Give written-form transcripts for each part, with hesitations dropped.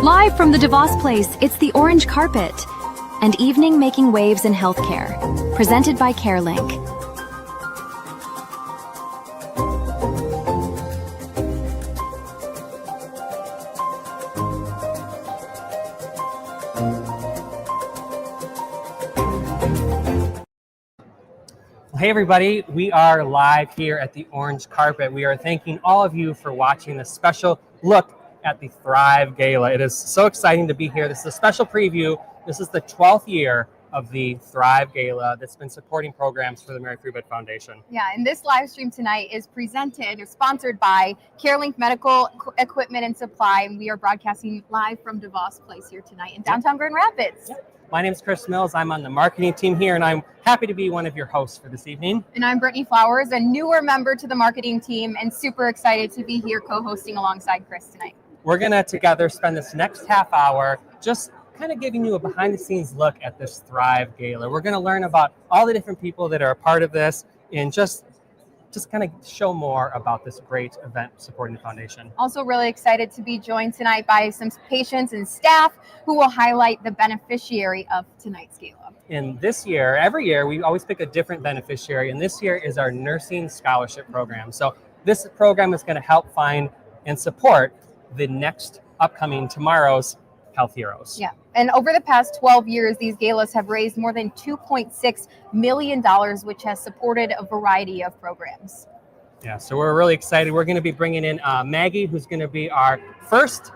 Live from the DeVos Place, it's the Orange Carpet, an evening making waves in healthcare, presented by CareLink. Hey everybody, we are live here at the Orange Carpet. We are thanking all of you for watching this special look at the Thrive Gala. It is so exciting to be here. This is a special preview. This is the 12th year of the Thrive Gala that's been supporting programs for the Mary Free Bed Foundation. Yeah, and this live stream tonight is presented or sponsored by CareLink Medical Equipment and Supply, and we are broadcasting live from DeVos Place here tonight in downtown Grand Rapids. Yep. My name is Chris Mills. I'm on the marketing team here, and I'm happy to be one of your hosts for this evening. And I'm Brittany Flowers, a newer member to the marketing team, and super excited to be here co-hosting alongside Chris tonight. We're going to together spend this next half hour just kind of giving you a behind-the-scenes look at this Thrive Gala. We're going to learn about all the different people that are a part of this and just kind of show more about this great event supporting the foundation. Also really excited to be joined tonight by some patients and staff who will highlight the beneficiary of tonight's gala. And this year, every year, we always pick a different beneficiary, and this year is our nursing scholarship program. So this program is going to help find and support the next upcoming tomorrow's Health Heroes. Yeah, and over the past 12 years, these galas have raised more than $2.6 million, which has supported a variety of programs. Yeah, so we're really excited. We're going to be bringing in Maggie, who's going to be our first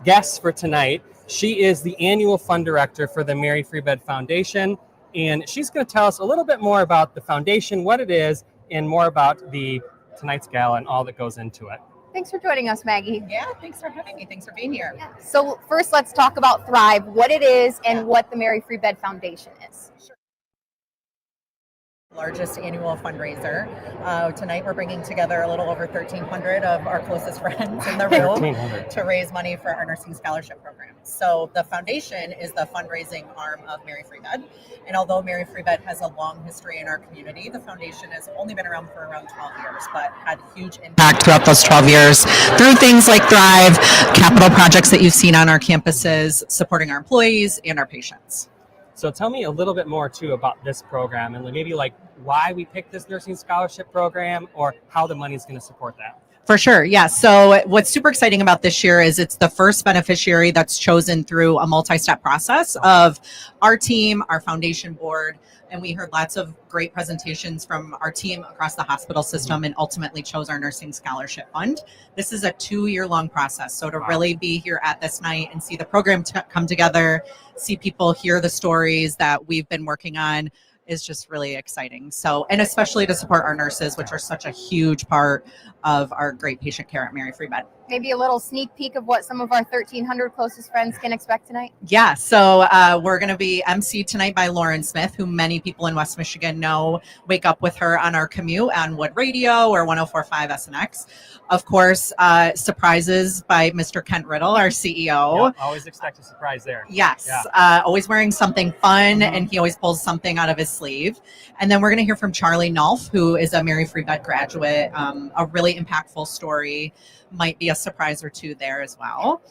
guest for tonight. She is the annual fund director for the Mary Free Bed Foundation, and she's going to tell us a little bit more about the foundation, what it is, and more about tonight's gala and all that goes into it. Thanks for joining us, Maggie. Yeah, thanks for having me. Thanks for being here. Yeah. So first, let's talk about Thrive, what it is and what the Mary Free Bed Foundation is. Sure. Largest annual fundraiser. Tonight we're bringing together a little over 1,300 of our closest friends in the room to raise money for our nursing scholarship program. So the foundation is the fundraising arm of Mary Free Bed. And although Mary Free Bed has a long history in our community, the foundation has only been around for around 12 years, but had huge impact throughout those 12 years through things like Thrive, capital projects that you've seen on our campuses, supporting our employees and our patients. So tell me a little bit more too about this program and maybe like why we picked this nursing scholarship program or how the money is going to support that. For sure. Yeah. So what's super exciting about this year is it's the first beneficiary that's chosen through a multi-step process of our team, our foundation board, and we heard lots of great presentations from our team across the hospital system and ultimately chose our nursing scholarship fund. This is a 2-year-long process. So to really be here at this night and see the program come together, see people hear the stories that we've been working on is just really exciting. So, and especially to support our nurses, which are such a huge part of our great patient care at Mary Free Bed. Maybe a little sneak peek of what some of our 1,300 closest friends can expect tonight? Yeah, so we're going to be emceed tonight by Lauren Smith, who many people in West Michigan know, wake up with her on our commute on Wood Radio or 104.5 SNX. Of course, surprises by Mr. Kent Riddle, our CEO. Yep, always expect a surprise there. Yes, always wearing something fun, and he always pulls something out of his sleeve. And then we're going to hear from Charlie Nolf, who is a Mary Free Bed graduate, a really impactful story. Might be a surprise or two there as well.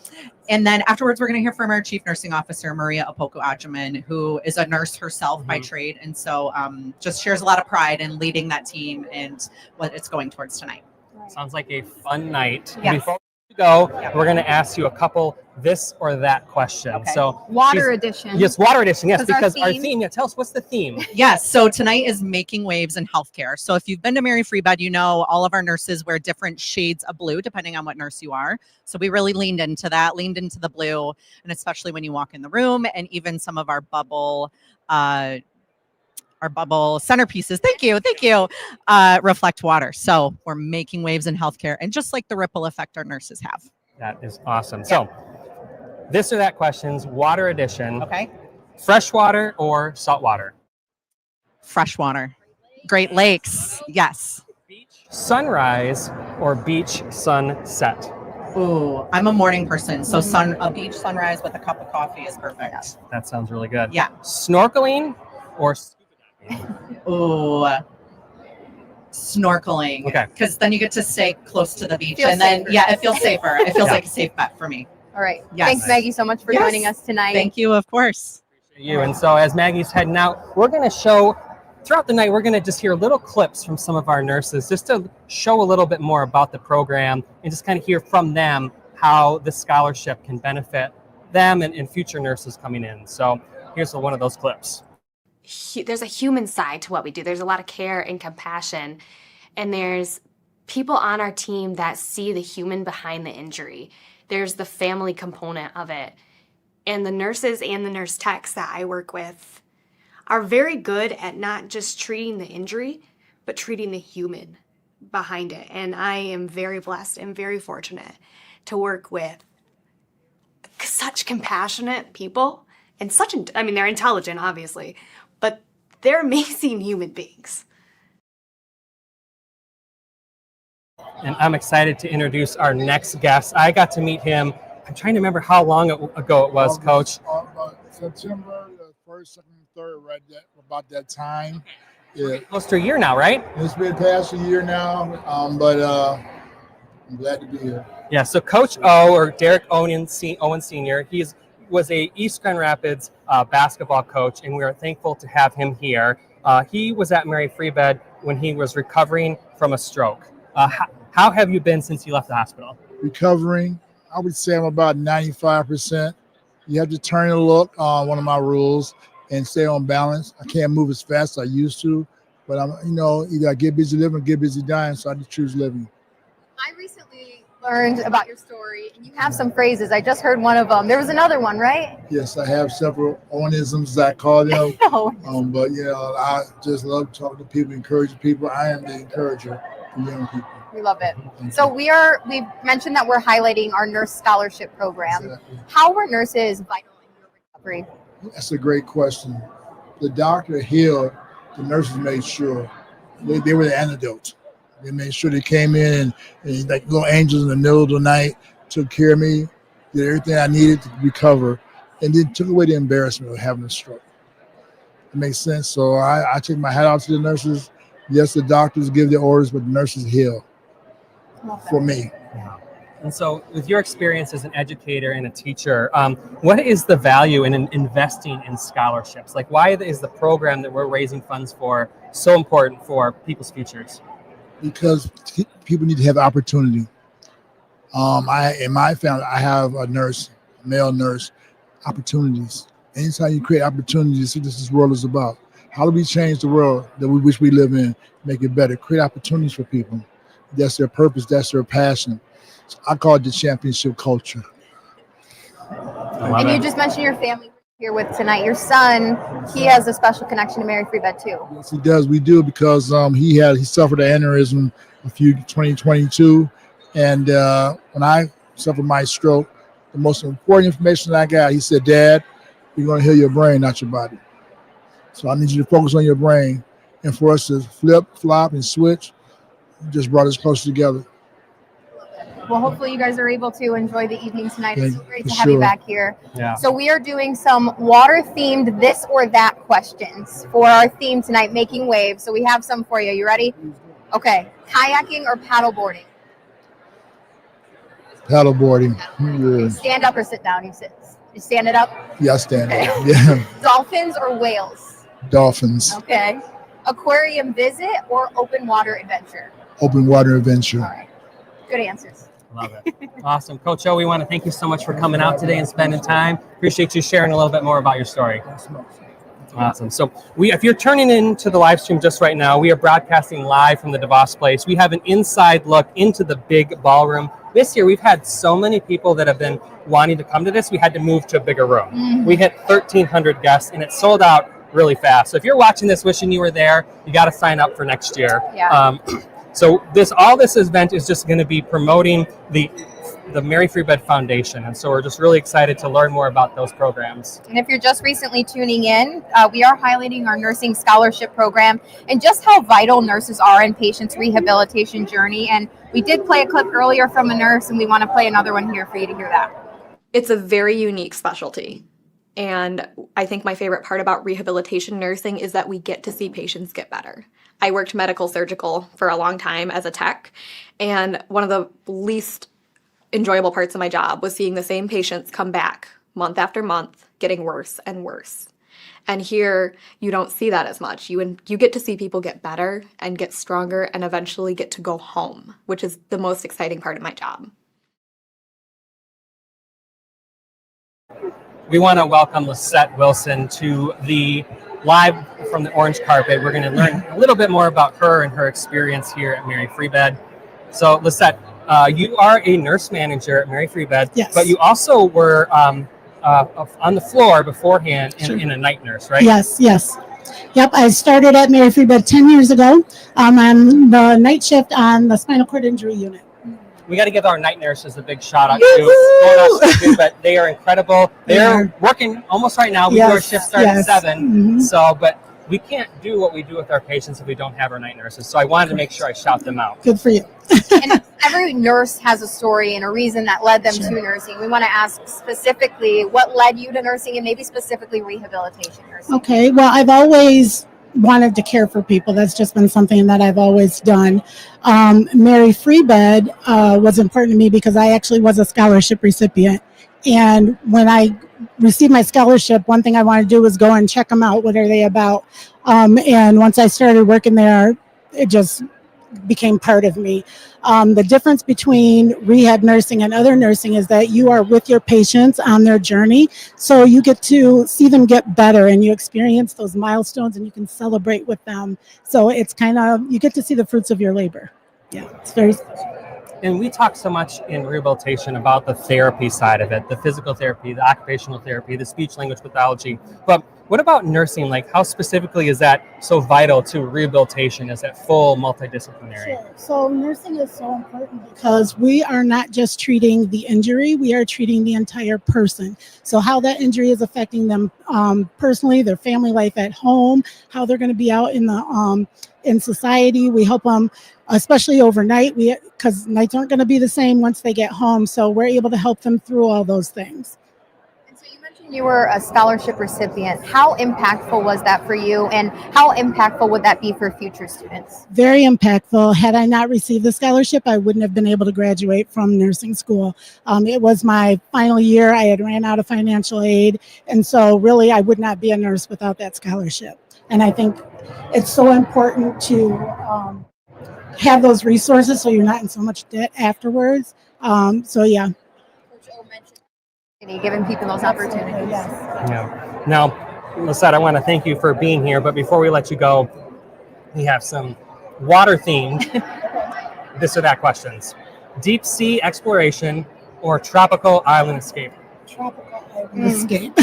And then afterwards, we're going to hear from our Chief Nursing Officer, Maria Opoku-Ajaman, who is a nurse herself by trade. And so just shares a lot of pride in leading that team and what it's going towards tonight. Sounds like a fun night. Yes. Before we go, we're going to ask you a couple this or that question. Okay. So Water edition. Yes, water edition. Yes, because our our theme. theme. Yeah, tell us what's the theme. Yes. So tonight is making waves in healthcare. So if you've been to Mary Free Bed, you know all of our nurses wear different shades of blue depending on what nurse you are. So we really leaned into that, leaned into the blue, and especially when you walk in the room, and even some of our bubble centerpieces, thank you, reflect water. So we're making waves in healthcare, and just like the ripple effect our nurses have. That is awesome. So this or that questions, water edition. Okay. Freshwater or saltwater? Freshwater. Great Lakes. Yes. Beach sunrise or beach sunset? Ooh, I'm a morning person, so a beach sunrise with a cup of coffee is perfect. That sounds really good. Yeah. Snorkeling or scuba diving? Ooh, snorkeling. Okay. Because then you get to stay close to the beach, Feels and then safer. it feels safer. It feels like a safe bet for me. All right. Yes. Thanks, Maggie, so much for Yes. joining us tonight. Thank you, of course. You. And so as Maggie's heading out, we're going to show throughout the night, we're going to just hear little clips from some of our nurses just to show a little bit more about the program and just kind of hear from them how the scholarship can benefit them and future nurses coming in. So here's one of those clips. There's a human side to what we do. There's a lot of care and compassion, and there's people on our team that see the human behind the injury. There's the family component of it. And the nurses and the nurse techs that I work with are very good at not just treating the injury, but treating the human behind it. And I am very blessed and very fortunate to work with such compassionate people and they're intelligent, obviously, but they're amazing human beings. And I'm excited to introduce our next guest. I got to meet him. I'm trying to remember how long ago it was, Coach. September the 1st, 2nd, and 3rd, right about that time. Yeah. Close to a year now, right? It's been past a year now, but I'm glad to be here. Yeah, so Coach O, or Derek Owen Sr., was a East Grand Rapids basketball coach, and we are thankful to have him here. He was at Mary Free Bed when he was recovering from a stroke. How have you been since you left the hospital? Recovering, I would say I'm about 95%. You have to turn and look, one of my rules, and stay on balance. I can't move as fast as I used to, but either I get busy living or get busy dying, so I just choose living. I recently learned about your story, and you have some phrases. I just heard one of them. There was another one, right? Yes, I have several onisms, as I call them. No. But I just love talking to people, encouraging people. I am the encourager for young people. We love it. So we've mentioned that we're highlighting our nurse scholarship program. Exactly. How were nurses vital in your recovery? That's a great question. The doctor healed, the nurses made sure. They were the antidote. They made sure they came in and like little angels in the middle of the night, took care of me, did everything I needed to recover, and then took away the embarrassment of having a stroke. It makes sense. So I take my hat off to the nurses. Yes, the doctors give their orders, but the nurses heal for me. And so with your experience as an educator and a teacher, what is the value in investing in scholarships? Like, why is the program that we're raising funds for so important for people's futures? Because people need to have opportunity. In my family, I have a nurse, a male nurse, opportunities. Anytime you create opportunities, see what this world is about. How do we change the world that we wish we live in, make it better, create opportunities for people? That's their purpose, that's their passion. So I call it the championship culture. And you just mentioned your family here with tonight. Your son, he has a special connection to Mary Free Bed too. Yes, he does. We do, because he suffered an aneurysm 2022, and when I suffered my stroke, the most important information I got, he said, "Dad, you're going to heal your brain, not your body. So I need you to focus on your brain." And for us to flip, flop, and switch, just brought us closer together. Well, hopefully you guys are able to enjoy the evening tonight. It's so great to For have you sure. back here. Yeah. So we are doing some water-themed this or that questions for our theme tonight, making waves. So we have some for you. You ready? Okay. Kayaking or paddleboarding? Paddleboarding. Yeah. Stand up or sit down? You sit. You stand it up? Yeah, I stand up. Yeah. Dolphins or whales? Dolphins. Okay. Aquarium visit or open water adventure? Open water adventure. All right. Good answers. Love it. Awesome. Coach O, we want to thank you so much for coming out today and spending time. Appreciate you sharing a little bit more about your story. Awesome. So if you're turning into the live stream just right now, we are broadcasting live from the DeVos Place. We have an inside look into the big ballroom. This year, we've had so many people that have been wanting to come to this, we had to move to a bigger room. Mm-hmm. We hit 1,300 guests, and it sold out really fast. So if you're watching this wishing you were there, you got to sign up for next year. Yeah. So all this event is just going to be promoting the Mary Free Bed Foundation. And so we're just really excited to learn more about those programs. And if you're just recently tuning in, we are highlighting our nursing scholarship program and just how vital nurses are in patients' rehabilitation journey. And we did play a clip earlier from a nurse, and we want to play another one here for you to hear that. It's a very unique specialty. And I think my favorite part about rehabilitation nursing is that we get to see patients get better. I worked medical surgical for a long time as a tech, and one of the least enjoyable parts of my job was seeing the same patients come back month after month, getting worse and worse. And here, you don't see that as much. You get to see people get better and get stronger and eventually get to go home, which is the most exciting part of my job. We want to welcome Lisette Wilson to the live from the orange carpet. We're going to learn a little bit more about her and her experience here at Mary Free Bed. So, Lisette, you are a nurse manager at Mary Free Bed, Yes. but you also were on the floor beforehand in a night nurse, right? Yes. Yep, I started at Mary Free Bed 10 years ago on the night shift on the spinal cord injury unit. We got to give our night nurses a big shout out too, but they are incredible. They're working almost right now. We do our shift start at 7. Mm-hmm. So, but we can't do what we do with our patients if we don't have our night nurses. So I wanted to make sure I shout them out. Good for you. And every nurse has a story and a reason that led them to nursing. We want to ask specifically what led you to nursing and maybe specifically rehabilitation nursing. Okay, well, I've always wanted to care for people. That's just been something that I've always done. Mary Free Bed was important to me because I actually was a scholarship recipient. And when I received my scholarship, one thing I wanted to do was go and check them out. What are they about? And once I started working there, it just became part of me. The difference between rehab nursing and other nursing is that you are with your patients on their journey. So you get to see them get better and you experience those milestones and you can celebrate with them. So it's kind of, you get to see the fruits of your labor. Yeah, it's very special. And we talk so much in rehabilitation about the therapy side of it, the physical therapy, the occupational therapy, the speech language pathology. But what about nursing? Like, how specifically is that so vital to rehabilitation? Is that full multidisciplinary? Sure. So nursing is so important because we are not just treating the injury, we are treating the entire person. So how that injury is affecting them personally, their family life at home, how they're going to be out in the in society. We help them, especially overnight, because nights aren't going to be the same once they get home. So we're able to help them through all those things. And so you mentioned you were a scholarship recipient. How impactful was that for you, and how impactful would that be for future students? Very impactful. Had I not received the scholarship, I wouldn't have been able to graduate from nursing school. It was my final year. I had ran out of financial aid. And so really, I would not be a nurse without that scholarship. And I think it's so important to have those resources so you're not in so much debt afterwards. So yeah. Coach O mentioned giving people those opportunities. Yes. Yeah. Now, Lisette, I want to thank you for being here. But before we let you go, we have some water-themed this or that questions. Deep sea exploration or tropical island escape? Tropical island escape.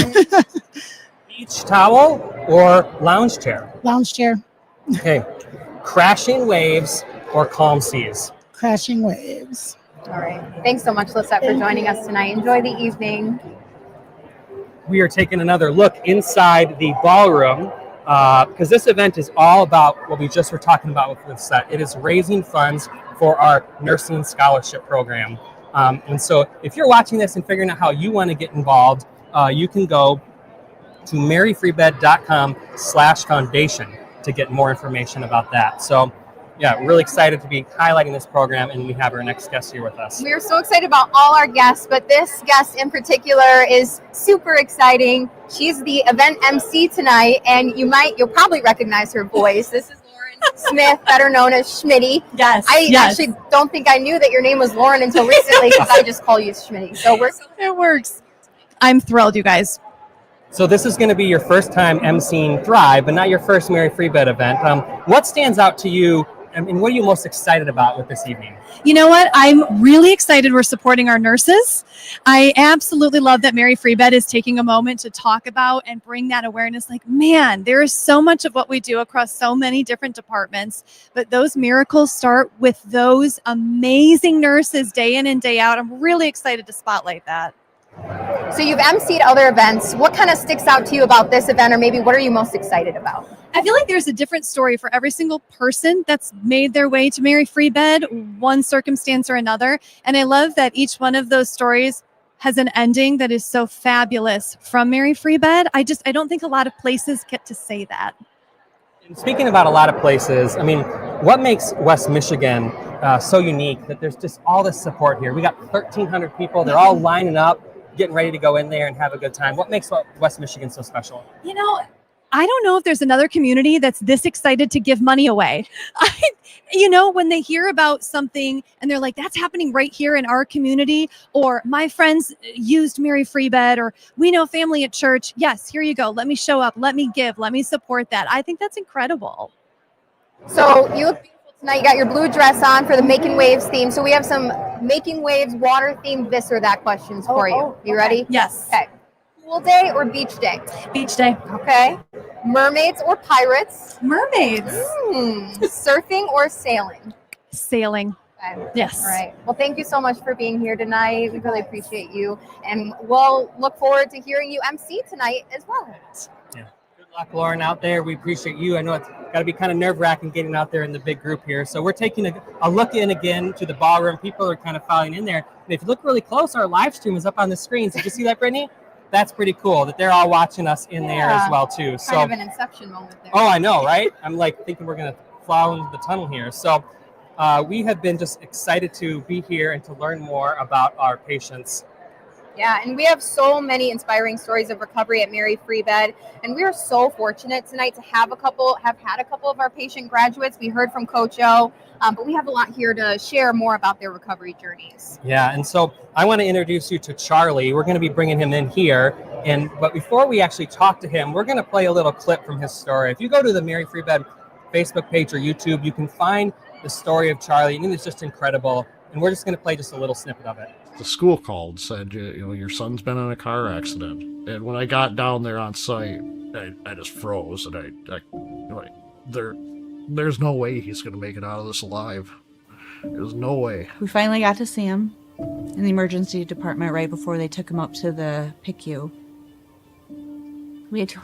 Beach towel or lounge chair? Lounge chair. Okay. Crashing waves or calm seas? Crashing waves. All right. Thanks so much, Lisette, for joining us tonight. Enjoy the evening. We are taking another look inside the ballroom because this event is all about what we just were talking about with Lisette. It is raising funds for our nursing scholarship program. And so if you're watching this and figuring out how you want to get involved, you can go to maryfreebed.com/foundation to get more information about that. So yeah, really excited to be highlighting this program, and we have our next guest here with us. We are so excited about all our guests, but this guest in particular is super exciting. She's the event MC tonight, and you'll probably recognize her voice. This is Lauren Smith, better known as Schmitty. Yes. I actually don't think I knew that your name was Lauren until recently because I just call you Schmitty. So It works. I'm thrilled, you guys. So this is going to be your first time emceeing Thrive, but not your first Mary Free Bed event. What stands out to you, and what are you most excited about with this evening? You know what? I'm really excited we're supporting our nurses. I absolutely love that Mary Free Bed is taking a moment to talk about and bring that awareness. Like, man, there is so much of what we do across so many different departments, but those miracles start with those amazing nurses day in and day out. I'm really excited to spotlight that. So you've emceed other events. What kind of sticks out to you about this event, or maybe what are you most excited about? I feel like there's a different story for every single person that's made their way to Mary Free Bed, one circumstance or another. And I love that each one of those stories has an ending that is so fabulous from Mary Free Bed. I don't think a lot of places get to say that. And speaking about a lot of places, I mean, what makes West Michigan so unique that there's just all this support here. We got 1,300 people. They're all lining up, getting ready to go in there and have a good time. What makes West Michigan so special? You know, I don't know if there's another community that's this excited to give money away. When they hear about something and they're like, that's happening right here in our community, or my friends used Mary Free Bed, or we know family at church. Yes, here you go. Let me show up. Let me give. Let me support that. I think that's incredible. So you look beautiful tonight. You got your blue dress on for the Making Waves theme. So we have some Making Waves water themed this or that questions for you. You ready? Yes. Okay. Pool day or beach day? Beach day. Okay. Mermaids or pirates? Mermaids. Surfing or sailing? Sailing. Okay. Yes. All right. Well, thank you so much for being here tonight. We really appreciate you. And we'll look forward to hearing you MC tonight as well. Yeah. Good luck, Lauren, out there. We appreciate you. I know it's got to be kind of nerve-wracking getting out there in the big group here. So we're taking a look in again to the ballroom. People are kind of filing in there. And if you look really close, our live stream is up on the screen. So did you see that, Brittany? That's pretty cool that they're all watching us in there as well, too. So, kind of an inception moment there. Oh, I know, right? I'm like thinking we're going to fly into the tunnel here. So we have been just excited to be here and to learn more about our patients. Yeah, and we have so many inspiring stories of recovery at Mary Free Bed, and we are so fortunate tonight to have had a couple of our patient graduates. We heard from Coach O, but we have a lot here to share more about their recovery journeys. Yeah, and so I want to introduce you to Charlie. We're going to be bringing him in here, but before we actually talk to him, we're going to play a little clip from his story. If you go to the Mary Free Bed Facebook page or YouTube, you can find the story of Charlie, and it's just incredible. And we're just going to play just a little snippet of it. The school called and said, your son's been in a car accident. And when I got down there on site, I just froze. And there's no way he's going to make it out of this alive. There's no way. We finally got to see him in the emergency department right before they took him up to the PICU. We had to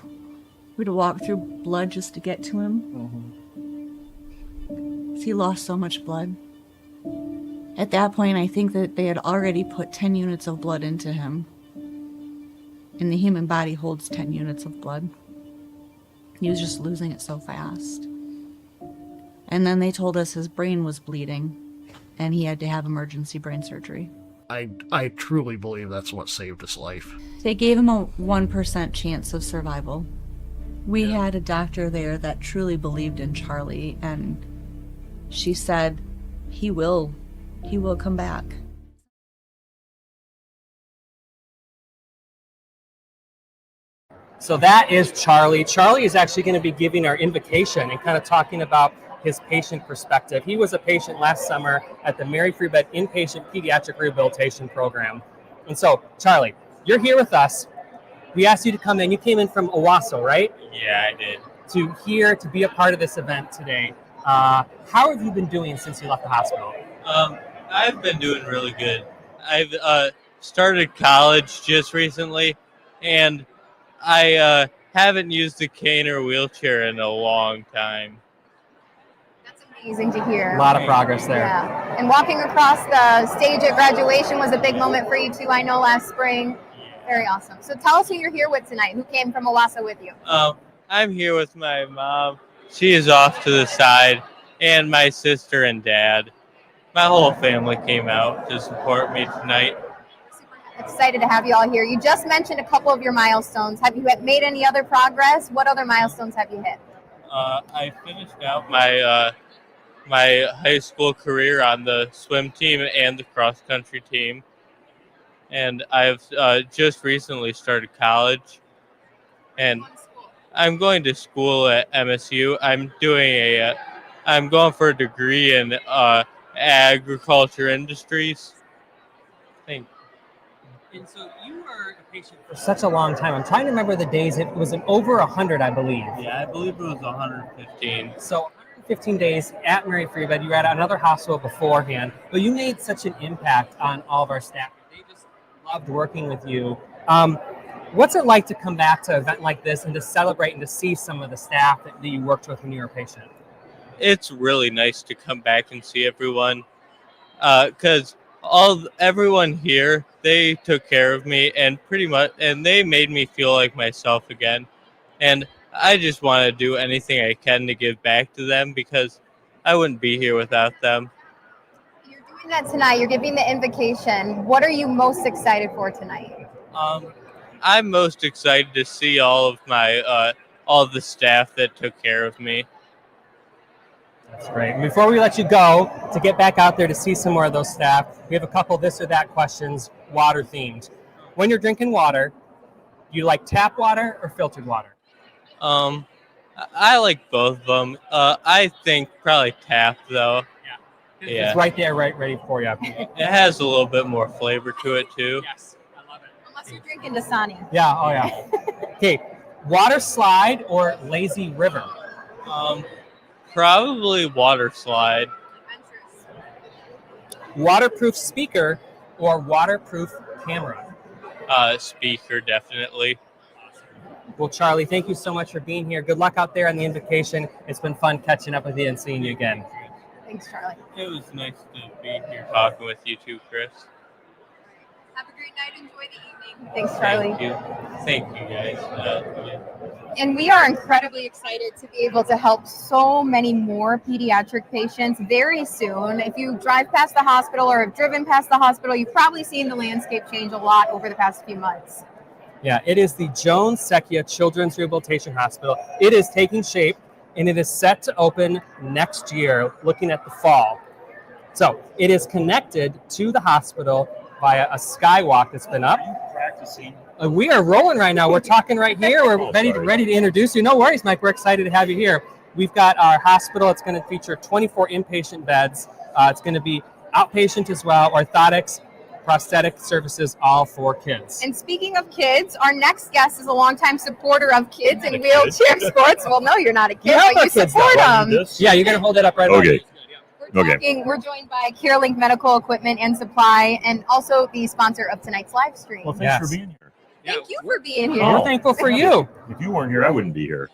walk through blood just to get to him. He lost so much blood. At that point, I think that they had already put 10 units of blood into him. And the human body holds 10 units of blood. He was just losing it so fast. And then they told us his brain was bleeding, and he had to have emergency brain surgery. I truly believe that's what saved his life. They gave him a 1% chance of survival. We had a doctor there that truly believed in Charlie, and she said, he will come back. So that is Charlie. Charlie is actually going to be giving our invocation and kind of talking about his patient perspective. He was a patient last summer at the Mary Free Bed Inpatient Pediatric Rehabilitation Program. And so, Charlie, you're here with us. We asked you to come in. You came in from Owasso, right? Yeah, I did. To be a part of this event today. How have you been doing since you left the hospital? I've been doing really good. I've started college just recently, and I haven't used a cane or wheelchair in a long time. That's amazing to hear. A lot of progress there. Yeah. And walking across the stage at graduation was a big moment for you too, I know, last spring. Very awesome. So tell us who you're here with tonight. Who came from Owasso with you? I'm here with my mom. She is off to the side, and my sister and dad. My whole family came out to support me tonight. Super excited to have you all here. You just mentioned a couple of your milestones. Have you made any other progress? What other milestones have you hit? I finished out my my high school career on the swim team and the cross country team, and I've just recently started college, and I'm going to school at MSU. I'm going for a degree in agriculture industries. Thank you. And so you were a patient for such a long time. I'm trying to remember the days. It was over 100, I believe. Yeah, I believe it was 115. So 115 days at Mary Free Bed. You were at another hospital beforehand, but you made such an impact on all of our staff. They just loved working with you. What's it like to come back to an event like this and to celebrate and to see some of the staff that you worked with when you were a patient? It's really nice to come back and see everyone, because everyone here, they took care of me and they made me feel like myself again. And I just want to do anything I can to give back to them, because I wouldn't be here without them. doing that tonight. You're giving the invocation. What are you most excited for tonight? I'm most excited to see all of my all of the staff that took care of me. That's great. And before we let you go, to get back out there to see some more of those staff, we have a couple this or that questions, water themed. When you're drinking water, do you like tap water or filtered water? I like both of them. I think probably tap though. Yeah. It's right there, right ready for you. It has a little bit more flavor to it too. Yes, I love it. Unless you're drinking Dasani. Yeah, oh yeah. Okay, water slide or lazy river? Probably water slide. Waterproof speaker or waterproof camera? Speaker, definitely. Well, Charlie, thank you so much for being here. Good luck out there on the invocation. It's been fun catching up with you and seeing you again. Thanks, Charlie. It was nice to be here talking with you too, Chris. Have a great night. Enjoy the evening. Thanks, Charlie. Thank you guys. And we are incredibly excited to be able to help so many more pediatric patients very soon. If you drive past the hospital or have driven past the hospital, you've probably seen the landscape change a lot over the past few months. Yeah, it is the Joan Secchia Children's Rehabilitation Hospital. It is taking shape, and it is set to open next year, looking at the fall. So it is connected to the hospital via a skywalk that's been up. Practicing. We are rolling right now. We're talking right here. We're ready to introduce you. No worries, Mike. We're excited to have you here. We've got our hospital. It's going to feature 24 inpatient beds. It's going to be outpatient as well, orthotics, prosthetic services, all for kids. And speaking of kids, our next guest is a longtime supporter of kids in wheelchair sports. Well, no, you're not a kid, but you support them. Yeah, you're going to hold it up right Okay. We're joined by CareLink Medical Equipment and Supply, and also the sponsor of tonight's live stream. Well, thanks for being here. Thank you for being here. We're thankful for you. If you weren't here, I wouldn't be here.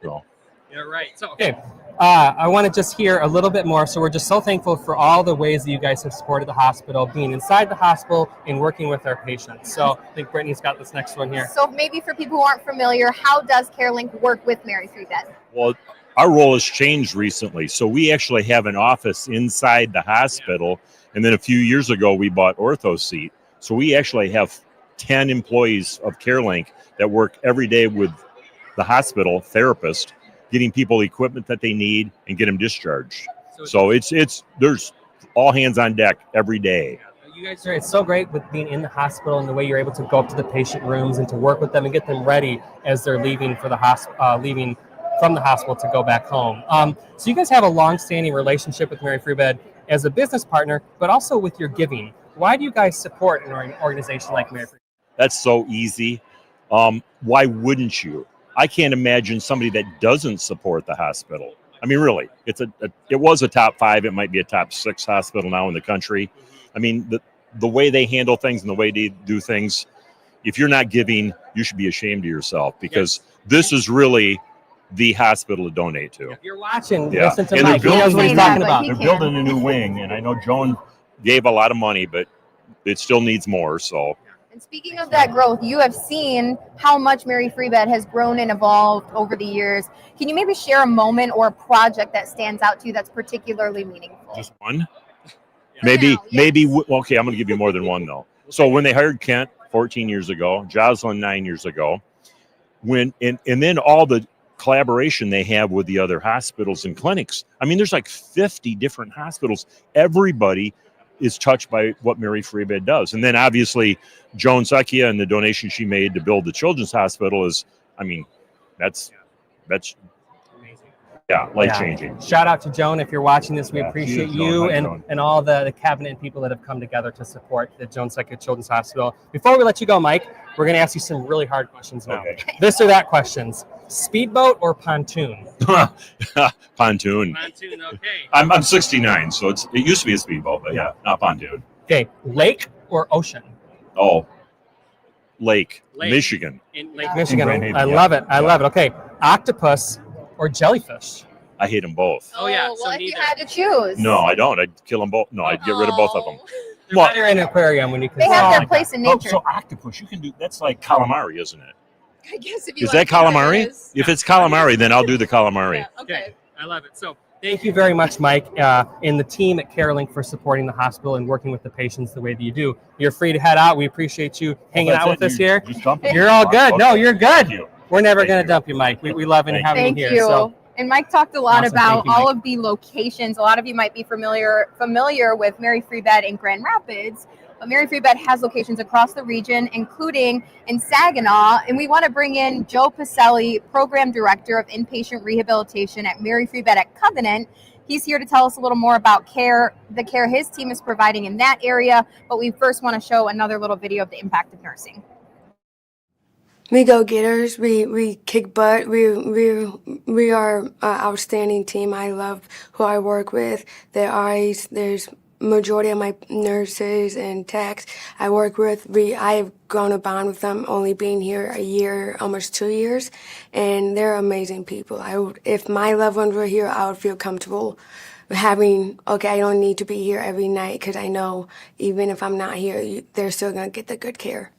So. Yeah, right. So, okay. I want to just hear a little bit more. So we're just so thankful for all the ways that you guys have supported the hospital, being inside the hospital and working with our patients. So I think Brittany's got this next one here. So maybe for people who aren't familiar, how does CareLink work with Mary Free Bed? Well, our role has changed recently. So we actually have an office inside the hospital. And then a few years ago, we bought OrthoSeat. So we actually have 10 employees of CareLink that work every day with the hospital therapist, getting people equipment that they need and get them discharged. So it's there's all hands on deck every day. You guys it's so great with being in the hospital and the way you're able to go up to the patient rooms and to work with them and get them ready as they're leaving for the leaving from the hospital to go back home. So you guys have a long-standing relationship with Mary Free Bed as a business partner, but also with your giving. Why do you guys support an organization like Mary Free Bed? That's so easy. Why wouldn't you? I can't imagine somebody that doesn't support the hospital. I mean, really, it was a top 5. It might be a top 6 hospital now in the country. I mean, the way they handle things and the way they do things, if you're not giving, you should be ashamed of yourself, because this is really the hospital to donate to. If you're watching, Yeah. listen to And Mike. He knows what he's talking about. They're building a new wing, and I know Joan gave a lot of money, but it still needs more. So. And speaking of that growth, you have seen how much Mary Free Bed has grown and evolved over the years. Can you maybe share a moment or a project that stands out to you that's particularly meaningful? Just one? Maybe, okay, I'm going to give you more than one, though. So when they hired Kent 14 years ago, Jocelyn 9 years ago, and then all the collaboration they have with the other hospitals and clinics. I mean, there's like 50 different hospitals. Everybody is touched by what Mary Free Bed does. And then obviously Joan Secchia and the donation she made to build the Children's Hospital is, I mean, that's Amazing. Yeah, life-changing. Shout out to Joan if you're watching this. We Yeah, appreciate huge you Joan. and all the cabinet and people that have come together to support the Joan Secchia Children's Hospital. Before we let you go, Mike, we're going to ask you some really hard questions now. Okay. This or that questions. Speedboat or pontoon? Pontoon. Pontoon, okay. I'm 69, so it used to be a speedboat, but yeah, not pontoon. Okay, lake or ocean? Oh, Lake. Lake. Michigan. In Lake Michigan. Grand Haven, I yeah. love it. I love it. Okay, octopus or jellyfish? I hate them both. Oh, yeah. Well, if you had to choose. No, I don't. I'd kill them both. No, I'd get rid of both of them. They're better in an aquarium when you can. They have their like place that. in nature. So octopus, you can do. That's like calamari, isn't it? I guess if you Is that calamari? If it's calamari, then I'll do the calamari. Okay, I love it. So Thank you very much, Mike, and the team at CareLink for supporting the hospital and working with the patients the way that you do. You're free to head out. We appreciate you hanging out with us here. You're all good. No, you're good. We're never going to dump you, Mike. We love having you here. Thank you. So. And Mike talked a lot Awesome. about Thank you, all Mike. of the locations. A lot of you might be familiar with Mary Free Bed in Grand Rapids, but Mary Free Bed has locations across the region, including in Saginaw. And we want to bring in Joe Pacelli, Program Director of Inpatient Rehabilitation at Mary Free Bed at Covenant. He's here to tell us a little more about the care his team is providing in that area. But we first want to show another little video of the impact of nursing. We go getters. We kick butt. We are an outstanding team. I love who I work with. There's majority of my nurses and techs I work with. I've grown a bond with them, only being here a year, almost 2 years, and they're amazing people. If my loved ones were here, I would feel comfortable I don't need to be here every night because I know even if I'm not here, they're still gonna get the good care.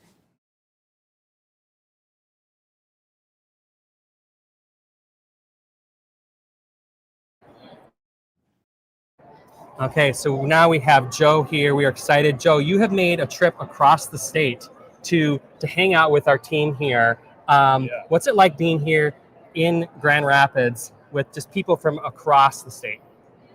Okay, so now we have Joe here. We are excited. Joe, you have made a trip across the state to hang out with our team here. What's it like being here in Grand Rapids with just people from across the state?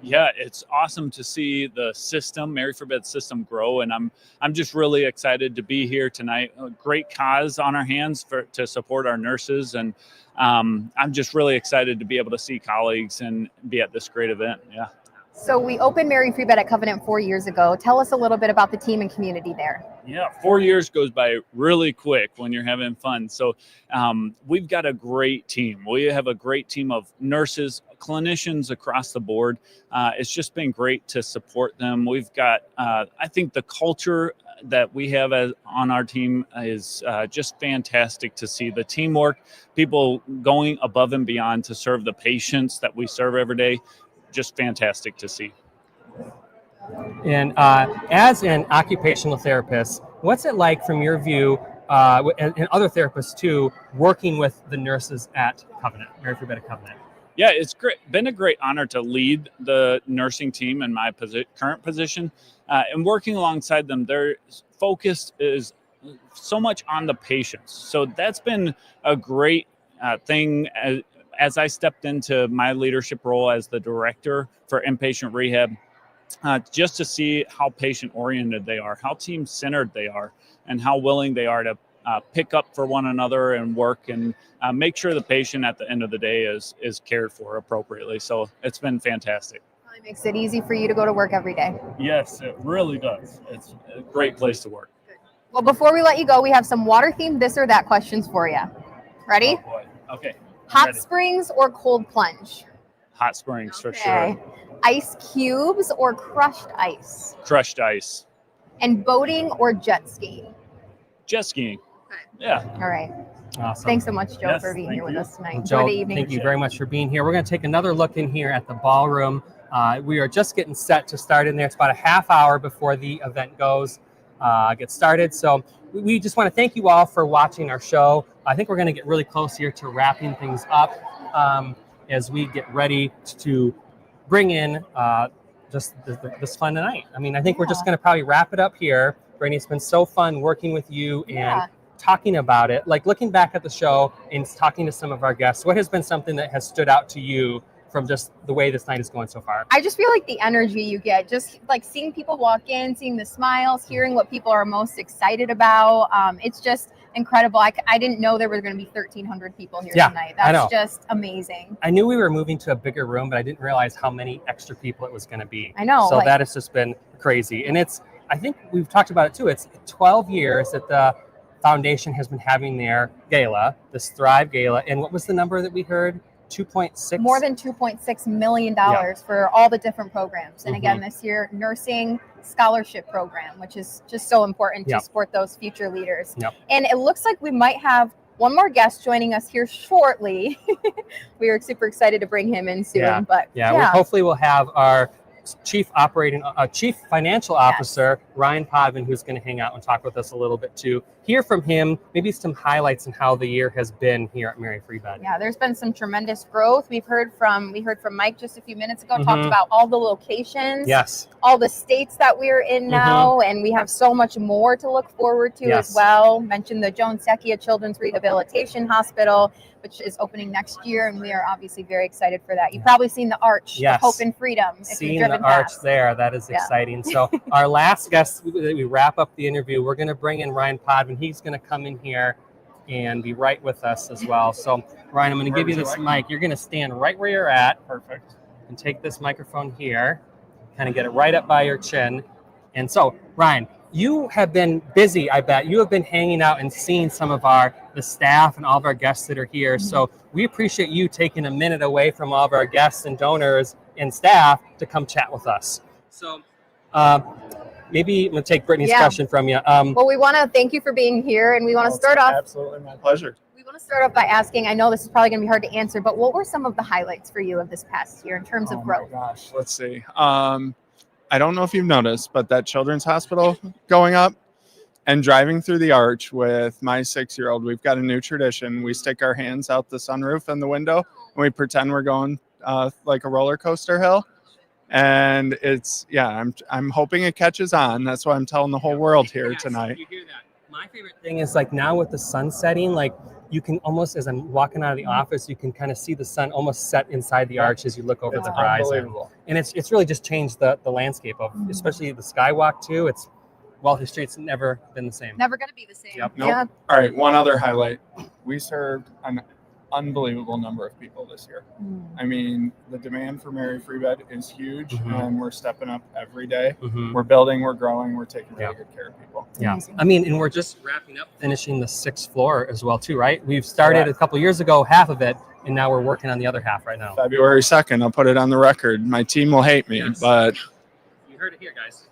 Yeah, it's awesome to see the system, Mary Free Bed system, grow, and I'm just really excited to be here tonight. A great cause on our hands to support our nurses, and I'm just really excited to be able to see colleagues and be at this great event. Yeah. So we opened Mary Free Bed at Covenant 4 years ago. Tell us a little bit about the team and community there. Yeah, 4 years goes by really quick when you're having fun. So we've got a great team. We have a great team of nurses, clinicians across the board. It's just been great to support them. We've got, I think the culture that we have on our team is just fantastic to see. The teamwork, people going above and beyond to serve the patients that we serve every day. Just fantastic to see. And as an occupational therapist, what's it like from your view, and other therapists too, working with the nurses at Covenant, Mary Free Bed at Covenant? Yeah, it's been a great honor to lead the nursing team in my current position, and working alongside them. Their focus is so much on the patients. So that's been a great thing. As I stepped into my leadership role as the director for inpatient rehab, just to see how patient-oriented they are, how team-centered they are, and how willing they are to pick up for one another and work and make sure the patient at the end of the day is cared for appropriately. So it's been fantastic. It makes it easy for you to go to work every day. Yes, it really does. It's a great place to work. Well, before we let you go, we have some water-themed this or that questions for you. Ready? Oh boy. Okay. Hot springs or cold plunge? Hot springs for sure. Ice cubes or crushed ice? Crushed ice. And boating or jet skiing? Jet skiing. Yeah. All right. Awesome. Thanks so much, Joe, Yes, for being here with us tonight. Joe, Enjoy the evening. thank you very much for being here. We're going to take another look in here at the ballroom. We are just getting set to start in there. It's about a half hour before the event gets started. So we just want to thank you all for watching our show. I think we're going to get really close here to wrapping things up as we get ready to bring in just this fun tonight. I mean, I think we're just going to probably wrap it up here. Brittany, it's been so fun working with you and talking about it. Like looking back at the show and talking to some of our guests, what has been something that has stood out to you from just the way this night is going so far? I just feel like the energy you get, just like seeing people walk in, seeing the smiles, hearing what people are most excited about. It's just incredible. I didn't know there were going to be 1,300 people here tonight. That's just amazing. I knew we were moving to a bigger room, but I didn't realize how many extra people it was going to be. I know. So that has just been crazy. And I think we've talked about it too. It's 12 years that the foundation has been having their gala, this Thrive Gala. And what was the number that we heard? 2.6? More than $2.6 million for all the different programs. And again, this year, nursing scholarship program, which is just so important to support those future leaders. And it looks like we might have one more guest joining us here shortly. We are super excited to bring him in soon. But hopefully we'll have our Chief Financial Officer, Ryan Podman, who's going to hang out and talk with us a little bit too. Hear from him, maybe some highlights on how the year has been here at Mary Free Bed. Yeah, there's been some tremendous growth. We heard from Mike just a few minutes ago, Mhm. talked about all the locations, Yes. all the states that we're in now, and we have so much more to look forward to Yes. as well. Mentioned the Joan Secchia Children's Rehabilitation Hospital, which is opening next year, and we are obviously very excited for that. You've probably seen the Arch Yes. of Hope and Freedom. If Seeing you've the driven arch past. there, that is exciting. So our last guest, we wrap up the interview, we're going to bring in Ryan Podman. He's going to come in here and be right with us as well. So Ryan, I'm going to give you this mic. You're going to stand right where you're at. Perfect. And take this microphone here, kind of get it right up by your chin. And so, Ryan, you have been busy, I bet. You have been hanging out and seeing some of the staff and all of our guests that are here. So we appreciate you taking a minute away from all of our guests and donors and staff to come chat with us. So maybe I'm going to take Brittany's question from you. Well, we want to thank you for being here, and we want to start off. Absolutely, my pleasure. We want to start off by asking, I know this is probably going to be hard to answer, but what were some of the highlights for you of this past year in terms of growth? Oh my gosh, let's see. I don't know if you've noticed, but that children's hospital going up and driving through the arch with my 6-year-old, we've got a new tradition. We stick our hands out the sunroof and the window, and we pretend we're going like a roller coaster hill. And it's, I'm hoping it catches on. That's why I'm telling the whole world here tonight. You hear that? My favorite thing is like now with the sun setting, like you can almost, as I'm walking out of the office, you can kind of see the sun almost set inside the arch as you look over the horizon. Unbelievable. And it's really just changed the landscape of, especially the skywalk too. It's Walter Street's never been the same. Never going to be the same. Yep. Nope. Yeah. All right, one other highlight. We served an unbelievable number of people this year. I mean, the demand for Mary Free Bed is huge, and we're stepping up every day. We're building, we're growing, we're taking really good care of people. Yeah. I mean, and we're just wrapping up, finishing the 6th floor as well too, right? We've started a couple years ago, half of it, and now we're working on the other half right now. February 2nd, I'll put it on the record. My team will hate me, but You heard it here, guys.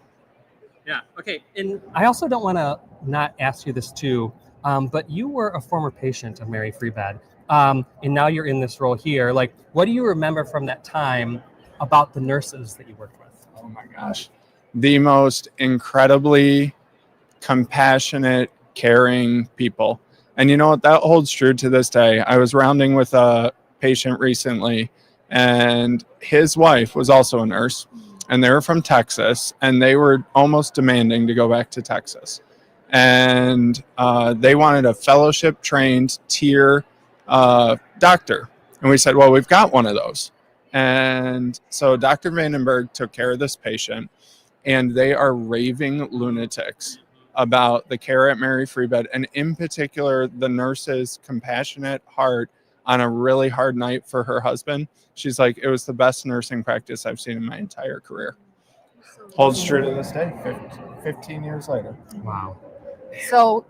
Yeah. Okay. And I also don't want to not ask you this too, but you were a former patient of Mary Free Bed, and now you're in this role here. Like, what do you remember from that time about the nurses that you worked with? oh my gosh, the most incredibly compassionate, caring people. And you know what? That holds true to this day. I was rounding with a patient recently, and his wife was also a nurse, and they were from Texas, and they were almost demanding to go back to Texas. And they wanted a fellowship-trained tier doctor. And we said, well, we've got one of those. And so Dr. Vandenberg took care of this patient, and they are raving lunatics about the care at Mary Free Bed, and in particular, the nurse's compassionate heart on a really hard night for her husband. She's like, it was the best nursing practice I've seen in my entire career. Holds true to this day, 15 years later. Wow. So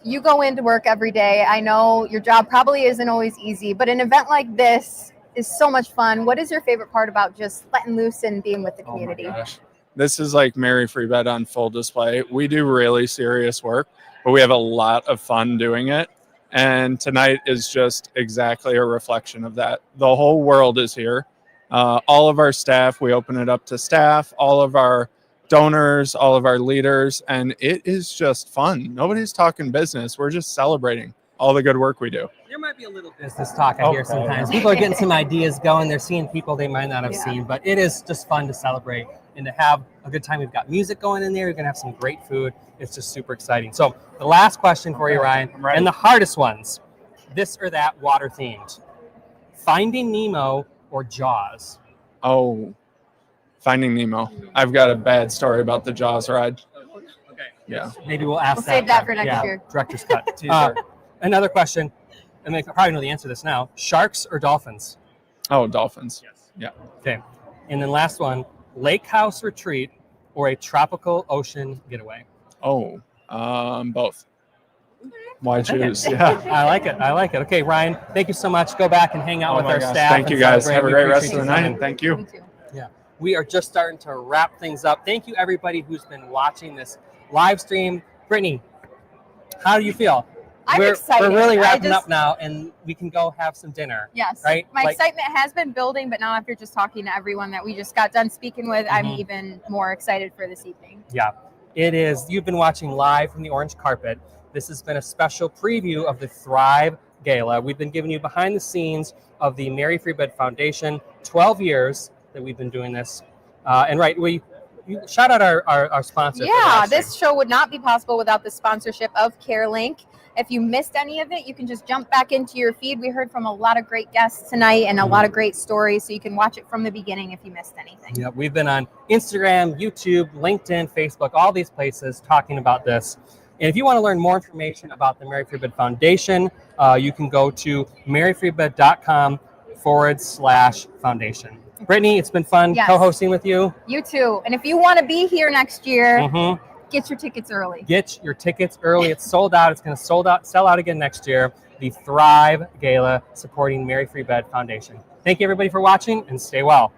you go into work every day. I know your job probably isn't always easy, but an event like this is so much fun. What is your favorite part about just letting loose and being with the community? Oh my gosh. This is like Mary Free Bed on full display. We do really serious work, but we have a lot of fun doing it. And tonight is just exactly a reflection of that. The whole world is here. All of our staff, we open it up to staff, all of our donors, all of our leaders, and it is just fun. Nobody's talking business. We're just celebrating all the good work we do. There might be a little business talk I hear sometimes. People are getting some ideas going. They're seeing people they might not have seen, but it is just fun to celebrate and to have a good time. We've got music going in there. We're going to have some great food. It's just super exciting. So the last question for you, Ryan, and the hardest ones, this or that water themed. Finding Nemo or Jaws? Oh, Finding Nemo. I've got a bad story about the Jaws ride. Okay. Yeah. Maybe we'll ask We'll that. save that for next year. Director's cut. Another question, and I probably know the answer to this now. Sharks or dolphins? Oh, dolphins. Yes. Yeah. Okay. And then last one, lake house retreat or a tropical ocean getaway? Oh, both. Why Okay. choose? Yeah. I like it. I like it. Okay, Ryan, thank you so much. Go back and hang out with my our gosh. staff. Thank you and guys. celebrate. Have a We great rest appreciate of the you night. coming. Thank you. Yeah. We are just starting to wrap things up. Thank you, everybody who's been watching this live stream. Brittany, how do you feel? I'm we're excited. really wrapping up now, and we can go have some dinner. Yes. Right? My Like- excitement has been building, but now after just talking to everyone that we just got done speaking with, I'm Mhm. even more excited for this evening. Yeah, it is. You've been watching live from the orange carpet. This has been a special preview of the Thrive Gala. We've been giving you behind the scenes of the Mary Free Bed Foundation, 12 years that we've been doing this. And right, you shout out our sponsor. for the Yeah, last this show would not be possible without the sponsorship of CareLink. If you missed any of it, you can just jump back into your feed. We heard from a lot of great guests tonight and a lot of great stories, so you can watch it from the beginning if you missed anything. Yeah, we've been on Instagram, YouTube, LinkedIn, Facebook, all these places talking about this. And if you want to learn more information about the Mary Free Bed Foundation, you can go to maryfreebed.com/foundation. Brittany, it's been fun Yes. co-hosting with you. You too. And if you want to be here next year, Mhm. get your tickets early. Get your tickets early. It's sold out. It's going to sell out again next year. The Thrive Gala supporting Mary Free Bed Foundation. Thank you, everybody, for watching, and stay well.